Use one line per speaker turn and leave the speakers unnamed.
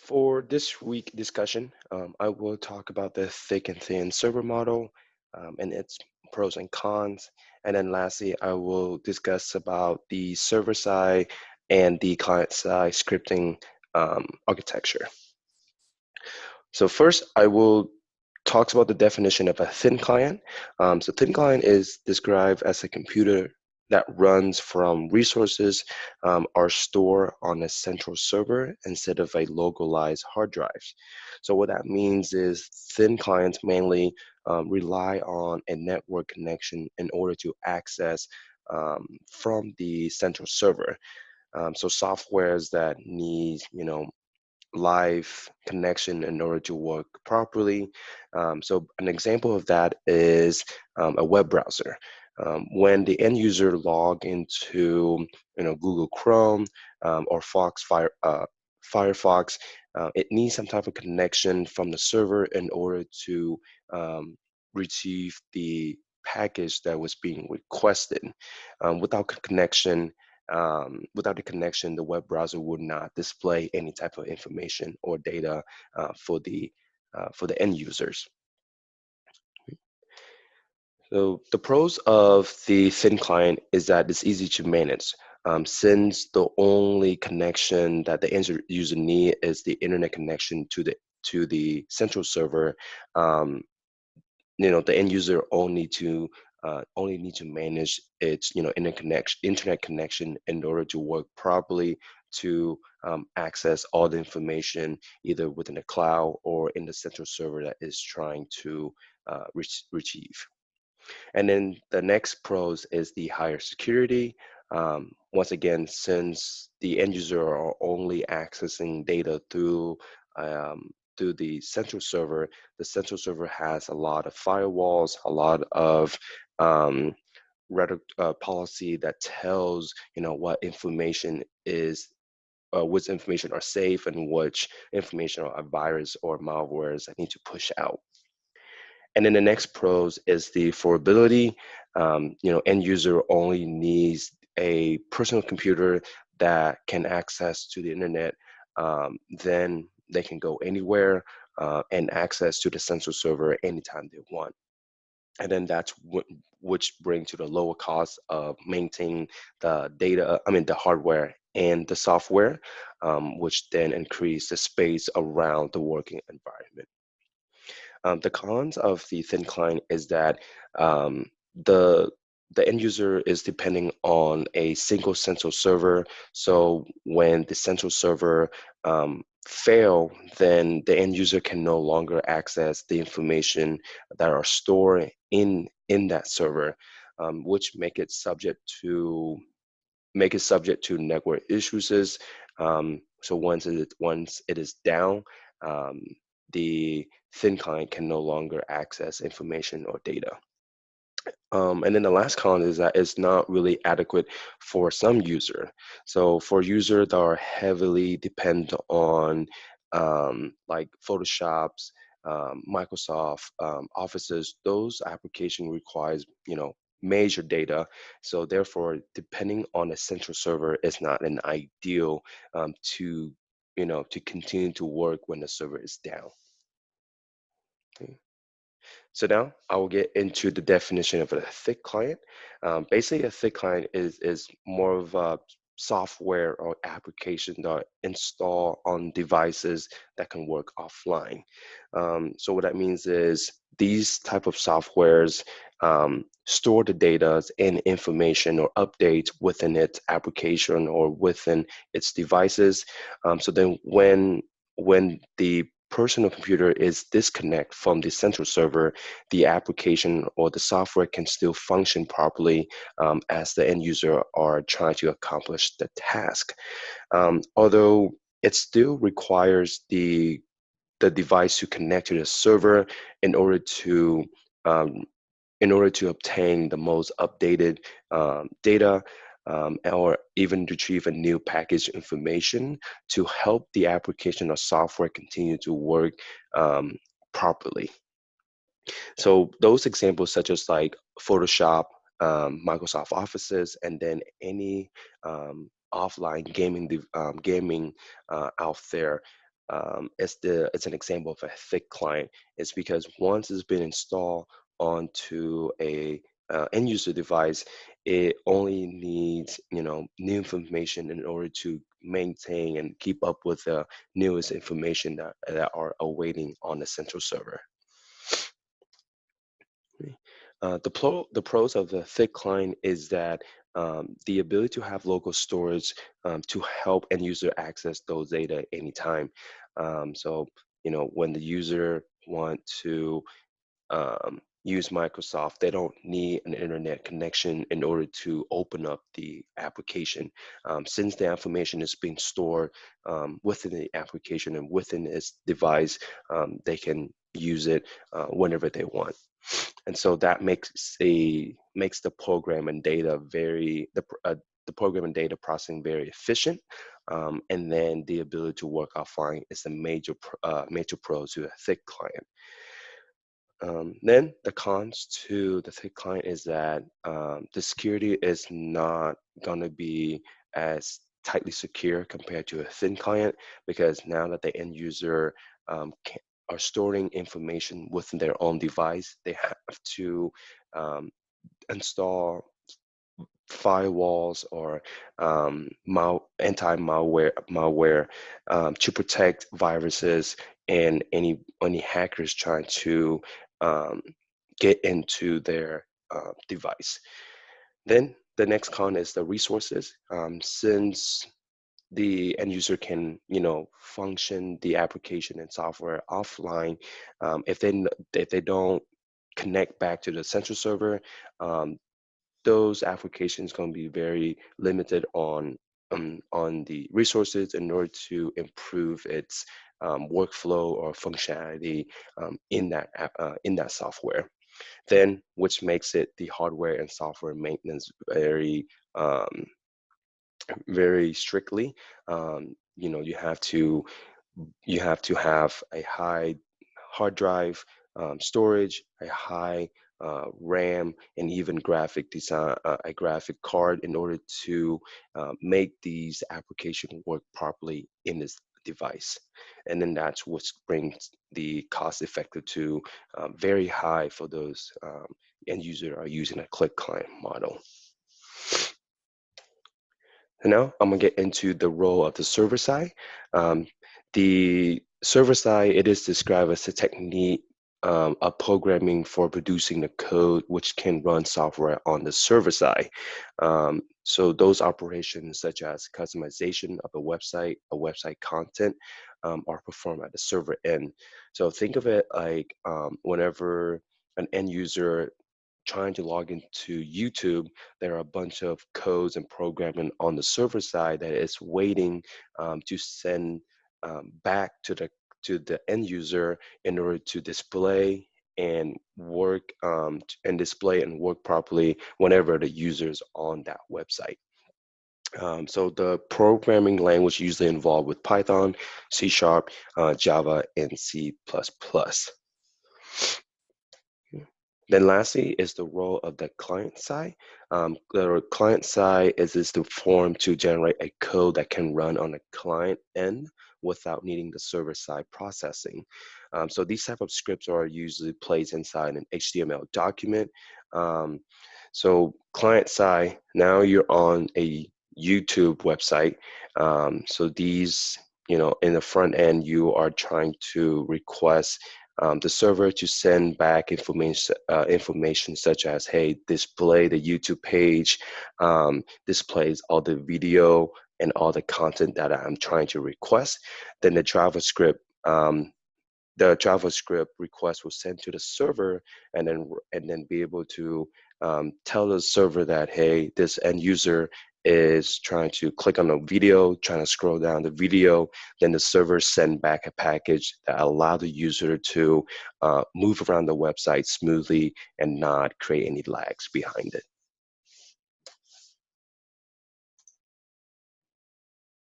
For this week discussion, I will talk about the thick and thin server model and its pros and cons. And then lastly, I will discuss about the server side and the client side scripting architecture. So first, I will talk about the definition of a thin client. So thin client is described as a computer that runs from resources are stored on a central server instead of a localized hard drive. So what that means is thin clients mainly rely on a network connection in order to access from the central server. So softwares that need, live connection in order to work properly. So an example of that is a web browser. When the end user log into Google Chrome or Firefox, it needs some type of connection from the server in order to um, retrieve the package that was being requested. Without the connection, the web browser would not display any type of information or data for the end users. So the pros of the thin client is that it's easy to manage. Since the only connection that the end user need is the internet connection to the central server, um, the end user only need to manage its internet connection in order to work properly to access all the information either within the cloud or in the central server that is trying to retrieve. And then the next pros is the higher security. Once again, since the end user are only accessing data through the central server has a lot of firewalls, a lot of um, policy that tells what information is which information are safe and which information are virus or malwares that need to push out. And then the next pros is the affordability. End user only needs a personal computer that can access to the internet. Then they can go anywhere and access to the central server anytime they want. And then that's which bring to the lower cost of maintaining the hardware and the software, which then increase the space around the working environment. The cons of the thin client is that um, the the end user is depending on a single central server. So when the central server fail, then the end user can no longer access the information that are stored in that server, which make it subject to network issues. So once it is down, um, the thin client can no longer access information or data. And then the last con is that it's not really adequate for some user. So for users that are heavily dependent on like Photoshop's, Microsoft Offices, those application requires major data. So therefore, depending on a central server is not an ideal to continue to work when the server is down. Okay. So now I will get into the definition of a thick client. Basically, a thick client is more of a software or application that are installed on devices that can work offline. So what that means is these type of softwares store the data and information or updates within its application or within its devices. So then when the personal computer is disconnect from the central server, the application or the software can still function properly as the end user are trying to accomplish the task. Although it still requires the device to connect to the server in order to um, obtain the most updated data or even retrieve a new package information to help the application or software continue to work um, properly. So those examples such as like Photoshop, Microsoft Offices, and then any offline gaming out there, it's an example of a thick client. It's because once it's been installed onto a end user device, it only needs new information in order to maintain and keep up with the newest information that are awaiting on the central server. The pros of the thick client is that the ability to have local storage to help end user access those data anytime. So, when the user want to use Microsoft, they don't need an internet connection in order to open up the application. Since the information is being stored within the application and within its device, they can use it whenever they want. And so that makes the program and data the program and data processing very efficient. And then the ability to work offline is a major pro to a thick client. Then the cons to the thick client is that the security is not going to be as tightly secure compared to a thin client, because now that the end user are storing information within their own device, they have to install firewalls or anti-malware to protect viruses and any hackers trying to um, get into their device. Then the next con is the resources. Since the end user can, function the application and software offline, if they don't connect back to the central server, those applications going to be very limited on the resources in order to improve its workflow or functionality in that software. Then, which makes it the hardware and software maintenance um, very strictly. You have to have a high hard drive storage, a high RAM, and even a graphic card in order to make these applications work properly in this device. And then that's what brings the cost effective to very high for those end user are using a click client model. And now I'm gonna get into the role of the server side. The server side, it is described as a technique of programming for producing the code which can run software on the server side. So those operations such as customization of a website content are performed at the server end. So think of it like whenever an end user trying to log into YouTube, there are a bunch of codes and programming on the server side that is waiting to send back to the end user in order to display and work display and work properly whenever the user is on that website. So the programming language usually involved with Python, C#, Java, and C++. Then lastly is the role of the client side. The client side is the form to generate a code that can run on a client end without needing the server side processing. So these type of scripts are usually placed inside an HTML document. So client side, now you're on a YouTube website. So these, in the front end, you are trying to request the server to send back information such as, hey, display the YouTube page, displays all the video and all the content that I'm trying to request. Then the JavaScript request will send to the server, and then be able to tell the server that, hey, this end user is trying to click on a video, trying to scroll down the video. Then the server send back a package that allow the user to move around the website smoothly and not create any lags behind it.